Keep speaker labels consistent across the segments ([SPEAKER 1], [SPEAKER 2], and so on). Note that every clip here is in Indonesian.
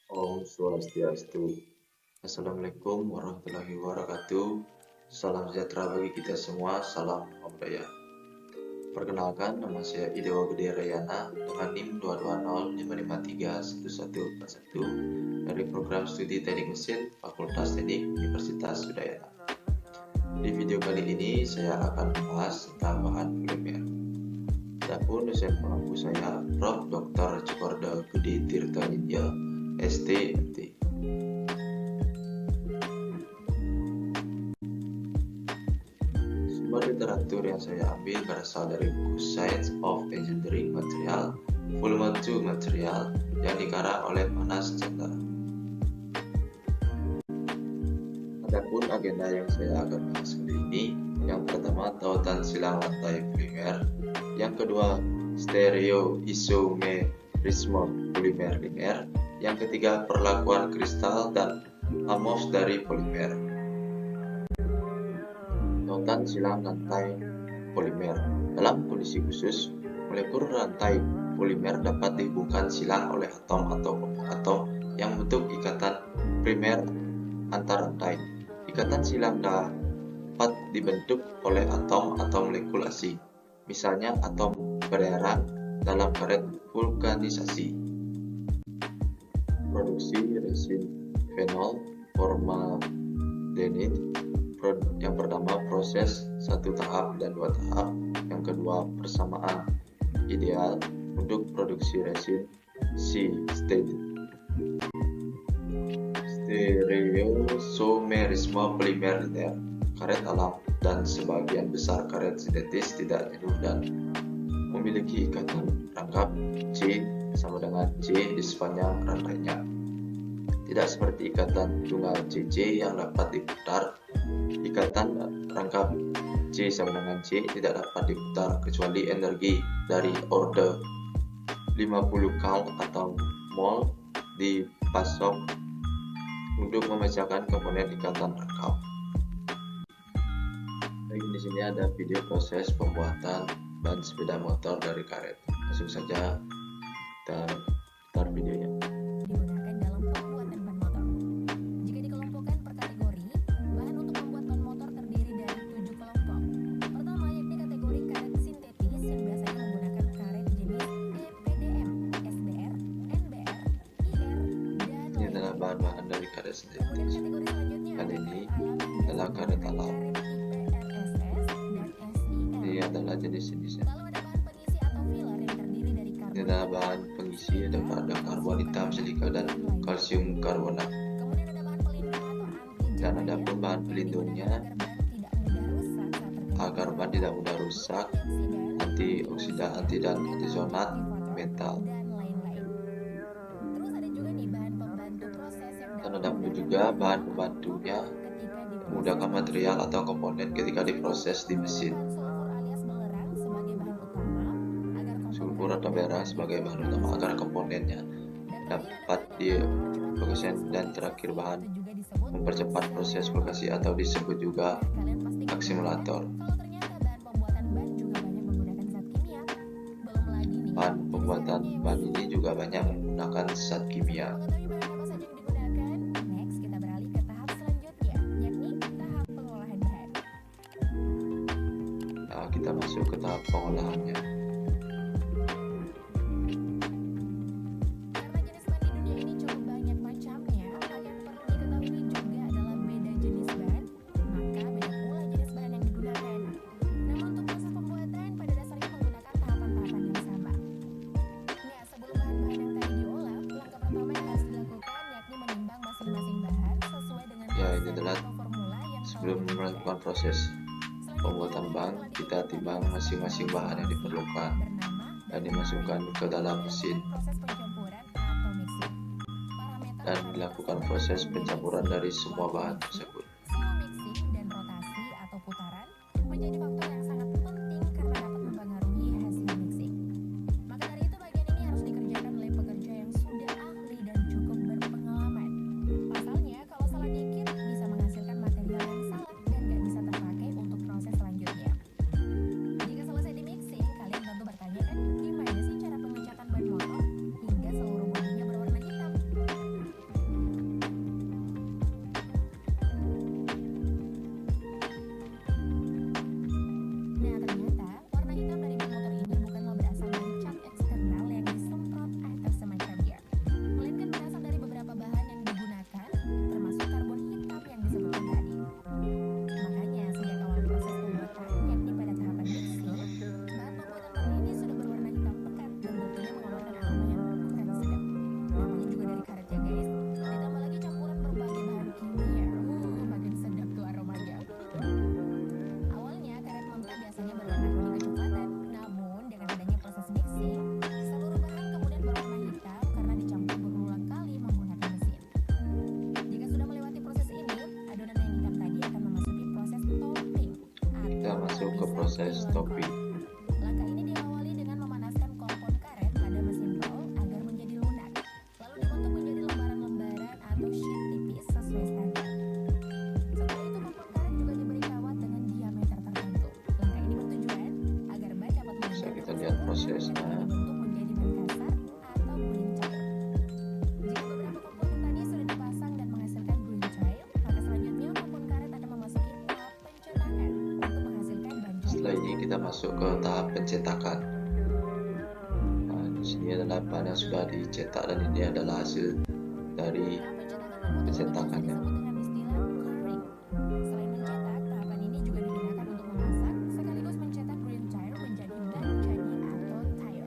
[SPEAKER 1] Om Swastiastu. Assalamualaikum warahmatullahi wabarakatuh. Salam sejahtera bagi kita semua. Salam budaya. Perkenalkan, nama saya Idewa Gede Rayana dengan NIM 22055531141 dari program studi Teknik Mesin Fakultas Teknik Universitas Udayana. Di video kali ini saya akan membahas tentang bahan polimer. Adapun dosen pengampu saya Prof. Dr. Cokorda Gede Tirta Nindya, ST.MT. Sumber literatur yang saya ambil berasal dari buku Science of Engineering Material, Volume 2 Material yang dikarang oleh Manas Chandra. Adapun agenda yang saya akan bahas kali ini, yang pertama tautan silang lantai polimer, yang kedua stereoisomerisme polimer-limer, yang ketiga perlakuan kristal dan amorf dari polimer. Tautan silang rantai polimer. Dalam kondisi khusus, molekul rantai polimer dapat dihubungkan silang oleh atom atau kelompok atom yang membentuk ikatan primer antar rantai. Ikatan silang dapat dibentuk oleh atom atau molekul asing, misalnya atom belerang dalam karet vulkanisasi. Produksi resin fenol formaldehyde. Yang pertama proses 1 tahap dan 2 tahap. Yang kedua persamaan ideal untuk produksi resin stereoisomerisme polimer linear. Karet alam dan sebagian besar karet sintetis tidak jenuh dan memiliki ikatan rangkap C sama dengan C di sepanjang rantainya. Tidak seperti ikatan tunggal CC yang dapat diputar. Ikatan rangkap C sama dengan C tidak dapat diputar kecuali energi dari order 50 kal atau mol dipasok untuk memecahkan komponen ikatan rangkap. Baik, di sini ada video proses pembuatan ban sepeda motor dari karet. Langsung saja kita putar videonya.
[SPEAKER 2] Digunakan dalam pembuatan ban motor. Jika dikelompokkan per kategori, bahan untuk membuat ban motor terdiri dari 7 kelompok. Pertama yakni kategori karet sintetis yang biasanya menggunakan karet jenis EPDM, SBR, NBR, IR, dan
[SPEAKER 1] Ini adalah bahan-bahan dari karet
[SPEAKER 2] Kemudian
[SPEAKER 1] sintetis.
[SPEAKER 2] kategori selanjutnya
[SPEAKER 1] Kali
[SPEAKER 2] ada
[SPEAKER 1] ini
[SPEAKER 2] karet alam yang
[SPEAKER 1] adalah karet
[SPEAKER 2] menggunakan
[SPEAKER 1] alam.
[SPEAKER 2] karet IPRSS dan SIL.
[SPEAKER 1] Ini adalah jenis-jenisnya.
[SPEAKER 2] Lalu ada bahan pengisi atau filler yang terdiri dari
[SPEAKER 1] Ini
[SPEAKER 2] karbon
[SPEAKER 1] adalah bahan pengisi ada karbon hitam, silika, dan kalsium karbonat.
[SPEAKER 2] Kemudian ada bahan pelindung atau anti
[SPEAKER 1] Dan ada pun bahan pelindungnya
[SPEAKER 2] agar ban tidak mudah rusak saat terkena
[SPEAKER 1] antioksidan, anti dan antizonat, metal.
[SPEAKER 2] dan lain-lain. Terus ada juga nih bahan pembantu proses yang
[SPEAKER 1] Dan
[SPEAKER 2] dapat
[SPEAKER 1] ada pun
[SPEAKER 2] memudahkan
[SPEAKER 1] juga bahan
[SPEAKER 2] proses
[SPEAKER 1] pembantunya
[SPEAKER 2] ketika diproses.
[SPEAKER 1] memudahkan material atau komponen ketika diproses di mesin.
[SPEAKER 2] Sulfur alias belerang sebagai bahan utama agar
[SPEAKER 1] Sulfur atau belerang sebagai bahan utama agar komponennya dapat difokuskan. Dan terakhir bahan mempercepat proses vokasi atau disebut juga aksimulator.
[SPEAKER 2] Kalau ternyata bahan pembuatan ban juga banyak menggunakan zat kimia, belum lagi nih
[SPEAKER 1] Bahan pembuatan ban ini juga banyak menggunakan zat kimia.
[SPEAKER 2] Mengetahui bahan apa saja yang digunakan, next kita beralih ke tahap selanjutnya, yakni tahap pengolahan bahan.
[SPEAKER 1] Nah, kita masuk ke tahap pengolahannya.
[SPEAKER 2] Karena jenis ban di dunia ini cukup banyak macamnya, yang perlu diketahui juga adalah beda jenis ban, maka beda pula jenis bahan yang digunakan. Namun untuk proses pembuatan pada dasarnya menggunakan tahapan-tahapan yang sama. Nah, sebelum bahan-bahan yang tadi diolah, langkah pertama yang harus dilakukan yakni menimbang masing-masing bahan sesuai dengan
[SPEAKER 1] Ya, ini
[SPEAKER 2] resep
[SPEAKER 1] adalah
[SPEAKER 2] atau formula yang telah
[SPEAKER 1] sebelum
[SPEAKER 2] ditetapkan.
[SPEAKER 1] melakukan proses pembuatan ban, kita timbang masing-masing bahan yang diperlukan dan dimasukkan ke dalam mesin dan dilakukan proses pencampuran dari semua bahan tersebut.
[SPEAKER 2] Slow mixing dan rotasi atau putaran menjadi faktor yang sangat penting karena dapat mempengaruhi hasil mixing. Maka dari itu bagian ini harus dikerjakan oleh pekerja yang sudah ahli dan cukup berpengalaman. Pasalnya kalau salah dikit bisa menghasilkan material yang salah dan gak bisa terpakai untuk proses selanjutnya. Jika selesai di mixing, kalian tentu bertanya kan gimana sih cara pengecatan ban motor hingga seluruh bodinya berwarna hitam?
[SPEAKER 1] proses topping.
[SPEAKER 2] Langkah ini diawali dengan memanaskan kompon karet pada mesin roll agar menjadi lunak, lalu dibentuk menjadi lembaran-lembaran atau sheet tipis sesuai standar. Setelah itu kompon karet juga diberi kawat dengan diameter tertentu. Langkah ini bertujuan agar ban dapat
[SPEAKER 1] Bisa
[SPEAKER 2] melebar
[SPEAKER 1] kita
[SPEAKER 2] dengan
[SPEAKER 1] lihat
[SPEAKER 2] sempurna
[SPEAKER 1] prosesnya.
[SPEAKER 2] ketika dibentuk menjadi ban kasar atau guling cair. Jika beberapa komponen tadi sudah dipasang dan menghasilkan guling cair, maka selanjutnya kompon karet akan memasuki tahap pencetakan untuk menghasilkan ban jumbo.
[SPEAKER 1] Setelah ini kita masuk ke tahap pencetakan. Nah, di sini adalah ban yang sudah dicetak dan ini adalah hasil dari
[SPEAKER 2] Tahap pencetakan
[SPEAKER 1] pencetakannya.
[SPEAKER 2] termutu disebut dengan istilah curing. Selain mencetak, tahapan ini juga digunakan untuk memasak sekaligus mencetak green tire menjadi ban jadi atau tire.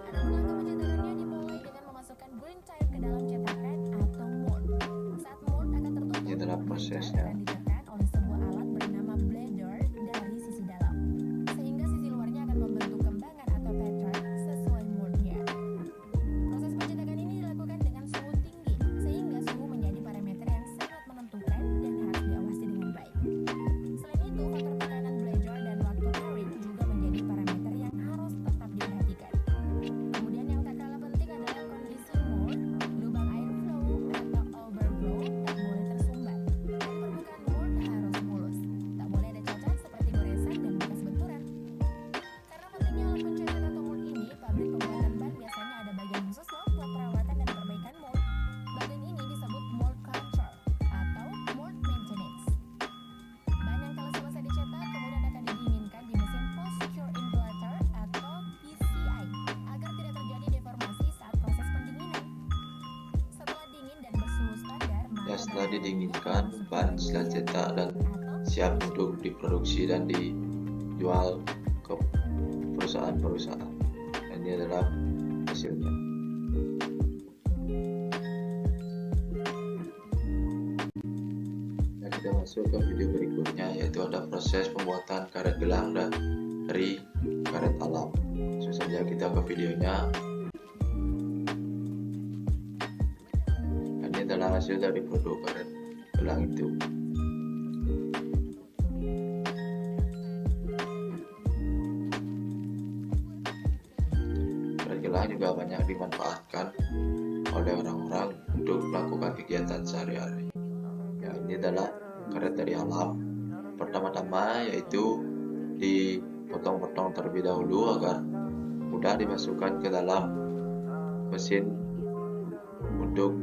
[SPEAKER 2] Adapun langkah pencetakannya dimulai dengan memasukkan green tire ke dalam cetakan atau mold. Saat mold akan tertutup,
[SPEAKER 1] Ini adalah
[SPEAKER 2] green tire
[SPEAKER 1] prosesnya.
[SPEAKER 2] akan ditekan oleh sebuah alat bernama blader dari sisi dalam, sehingga sisi luarnya akan membentuk kembangan atau pattern sesuai moldnya. Proses pencetakan ini dilakukan dengan suhu tinggi, sehingga suhu menjadi parameter yang sangat menentukan dan harus diawasi dengan baik. Selain itu, faktor tekanan blader dan waktu curing juga menjadi parameter yang harus tetap diperhatikan. Kemudian yang tak kalah penting adalah kondisi mold, lubang air flow atau overflow tak boleh tersumbat, dan permukaan mold harus mulus. Tak boleh ada cacat seperti goresan dan bekas benturan. Karena pentingnya alat pencetak atau mold ini, pabrik pembuatan ban biasanya ada bagian khusus loh buat perawatan dan perbaikan mold. Bagian ini disebut mold control atau mold maintenance. Ban yang telah selesai dicetak kemudian akan didinginkan di mesin post cure inverter atau PCI agar tidak terjadi deformasi saat proses pendinginan. Setelah dingin dan bersuhu standar, maka
[SPEAKER 1] Ya, setelah
[SPEAKER 2] ban
[SPEAKER 1] didinginkan,
[SPEAKER 2] masuk
[SPEAKER 1] ban
[SPEAKER 2] ke
[SPEAKER 1] sudah
[SPEAKER 2] dalam
[SPEAKER 1] cetak dan
[SPEAKER 2] atau
[SPEAKER 1] siap untuk diproduksi dan dijual ke perusahaan-perusahaan. Dan ini adalah hasilnya. Nah, kita masuk ke video berikutnya, yaitu ada proses pembuatan karet gelang dari karet alam. Langsung saja kita ke videonya. Dan ini adalah hasil dari produk karet gelang itu. Karet gelang juga banyak dimanfaatkan oleh orang-orang untuk melakukan kegiatan sehari-hari. Ya, ini adalah karet dari alam. Pertama-tama yaitu dipotong-potong terlebih dahulu agar mudah dimasukkan ke dalam mesin untuk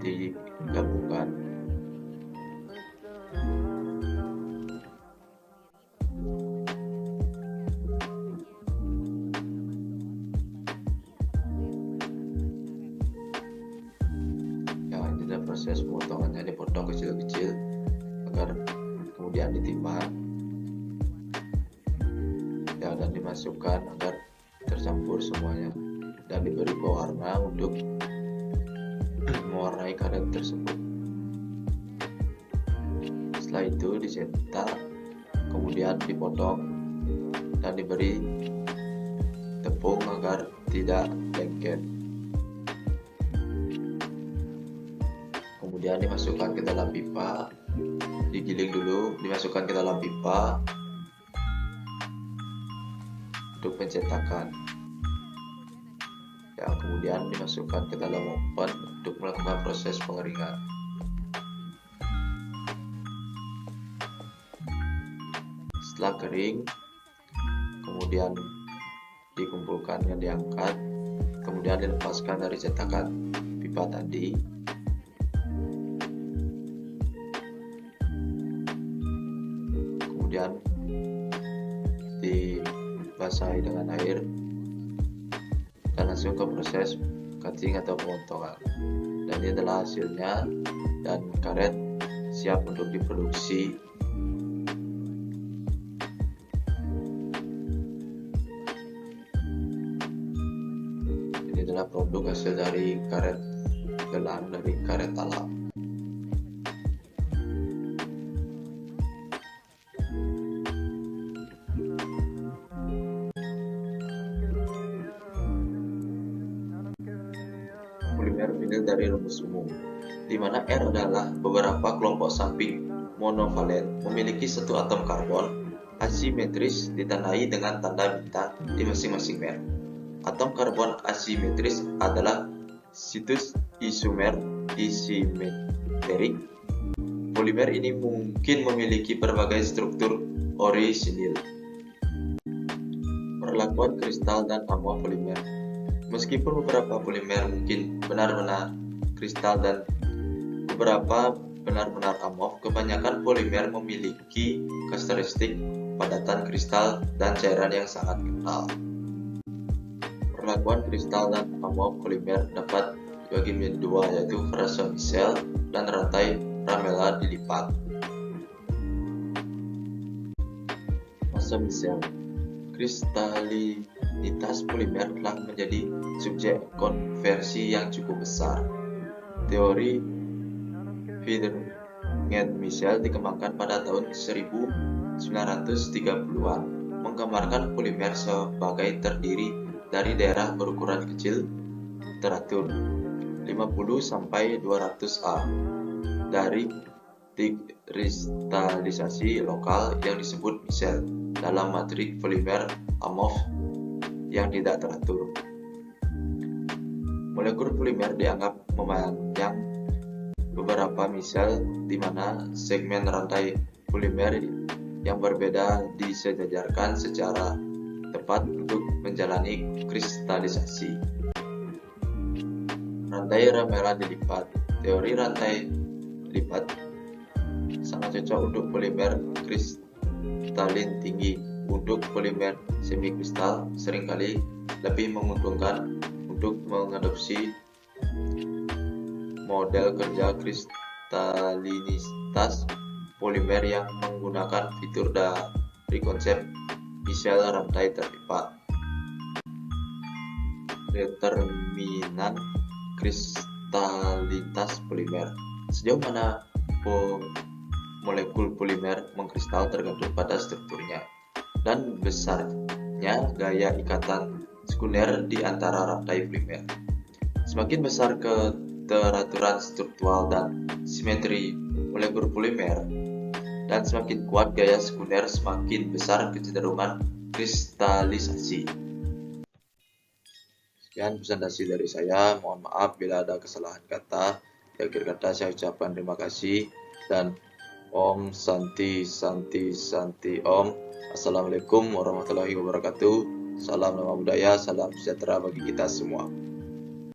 [SPEAKER 1] digabungkan. Ya, ini adalah proses pemotongannya, dipotong kecil-kecil agar kemudian ditimbang ya, dan dimasukkan agar tercampur semuanya dan diberi pewarna untuk mewarnai karet tersebut. Setelah itu dicetak, kemudian dipotong dan diberi tepung agar tidak lengket. Kemudian dimasukkan ke dalam pipa, digiling dulu, dimasukkan ke dalam pipa untuk pencetakan. Ya, kemudian dimasukkan ke dalam oven untuk melakukan proses pengeringan. Setelah kering, kemudian dikumpulkan dan diangkat, kemudian dilepaskan dari cetakan pipa tadi. Kemudian dibasahi dengan air dan langsung ke proses cutting atau pemotongan. Dan ini adalah hasilnya, dan karet siap untuk diproduksi. Ini adalah produk hasil dari karet gelang dari karet alam. Polimer vinil dari rumus umum, di mana R adalah beberapa kelompok samping monovalen memiliki satu atom karbon asimetris ditandai dengan tanda bintang di masing-masing mer. Atom karbon asimetris adalah situs isomer disimetrik. Polimer ini mungkin memiliki berbagai struktur orisinil. Perlakuan kristal dan amorf polimer. Meskipun beberapa polimer mungkin benar-benar kristal dan beberapa benar-benar amorf, kebanyakan polimer memiliki karakteristik padatan kristal dan cairan yang sangat kental. Perlakuan kristal dan amorf polimer dapat dibagi menjadi dua, yaitu fase misel dan rantai lamella dilipat. Fase misel. Kristalinitas polimer telah menjadi subjek konversi yang cukup besar. Teori Widngen-Michel dikembangkan pada tahun 1930-an, menggambarkan polimer sebagai terdiri dari daerah berukuran kecil teratur 50-200 A dari dikristalisasi lokal yang disebut misel dalam matrik polimer amorf yang tidak teratur. Molekul polimer dianggap memanjang beberapa misel, di mana segmen rantai polimer yang berbeda disejajarkan secara tepat untuk menjalani kristalisasi. Rantai lamella dilipat. Teori rantai lipat sangat cocok untuk polimer kristalin tinggi. Untuk polimer semikristal seringkali lebih menguntungkan untuk mengadopsi model kerja kristalinitas polimer yang menggunakan fitur dari konsep misel rantai terlipat. Determinan kristalinitas polimer. Sejauh mana molekul polimer mengkristal tergantung pada strukturnya dan besarnya gaya ikatan sekunder di antara rantai polimer. Semakin besar keteraturan struktural dan simetri molekul polimer, dan semakin kuat gaya sekunder, semakin besar kecenderungan kristalisasi. Sekian presentasi dari saya. Mohon maaf bila ada kesalahan kata. Di akhir kata saya ucapkan terima kasih dan Om Santi Santi Santi Om. Assalamualaikum warahmatullahi wabarakatuh. Salam nama budaya, salam sejahtera bagi kita semua.